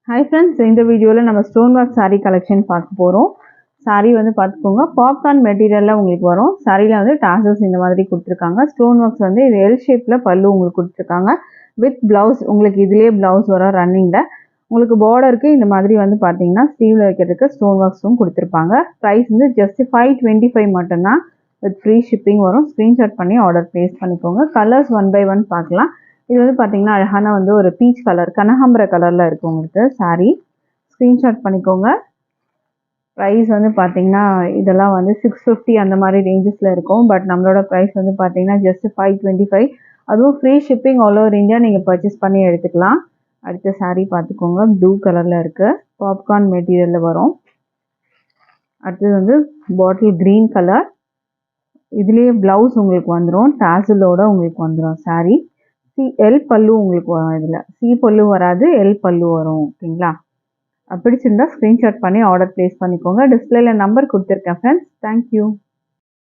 Hi friends, இந்த வீடியோவில் நம்ம ஸ்டோன் ஒர்க் சாரீ கலெக்ஷன் பார்க்க போகிறோம். சாரீ வந்து பார்த்துக்கோங்க, பாப்கார்ன் மெட்டீரியலில் உங்களுக்கு வரும். சாரியில் வந்து டாசல்ஸ் இந்த மாதிரி கொடுத்துருக்காங்க. ஸ்டோன் ஒர்க்ஸ் வந்து இது எல் ஷேப்பில் பல்லு உங்களுக்கு கொடுத்துருக்காங்க. வித் ப்ளவுஸ் உங்களுக்கு இதுலேயே ப்ளவுஸ் வரும் ரன்னிங்கில். உங்களுக்கு பார்டருக்கு இந்த மாதிரி வந்து பார்த்தீங்கன்னா ஸ்லீவில் வைக்கிறதுக்கு ஸ்டோன் ஒர்க்ஸும் கொடுத்துருப்பாங்க. ப்ரைஸ் வந்து ஜஸ்ட் 525 மட்டும்தான். வித் ஃப்ரீ ஷிப்பிங் வரும். ஸ்க்ரீன்ஷாட் பண்ணி ஆர்டர் ப்ளேஸ் பண்ணிக்கோங்க. கலர்ஸ் 1 by 1 பார்க்கலாம். இது வந்து பார்த்தீங்கன்னா அழகான வந்து ஒரு பீச் கலர், கனகாம்பர கலரில் இருக்குது உங்களுக்கு சாரீ. ஸ்க்ரீன்ஷாட் பண்ணிக்கோங்க. ப்ரைஸ் வந்து பார்த்தீங்கன்னா இதெல்லாம் வந்து 650 அந்த மாதிரி ரேஞ்சஸில் இருக்கும். பட் நம்மளோட ப்ரைஸ் வந்து பார்த்தீங்கன்னா ஜஸ்ட் 525. அதுவும் free shipping all over India நீங்கள் பர்ச்சேஸ் பண்ணி எடுத்துக்கலாம். அடுத்த சாரீ பார்த்துக்கோங்க, ப்ளூ கலரில் இருக்குது, பாப்கார்ன் மெட்டீரியலில் வரும். அடுத்தது வந்து பாட்டில் க்ரீன் கலர், இதுலேயே ப்ளவுஸ் உங்களுக்கு வந்துடும், டாசலோட உங்களுக்கு வந்துடும் சாரீ. எல் பல்லு உங்களுக்கு வரும். இதில் சி பல்லு வராது, எல் பல்லு வரும். ஓகேங்களா? பிடிச்சிருந்தா ஸ்க்ரீன்ஷாட் பண்ணி ஆர்டர் ப்ளேஸ் பண்ணிக்கோங்க. டிஸ்பிளேல நம்பர் கொடுத்துருக்கேன் ஃப்ரெண்ட்ஸ். தேங்க்யூ.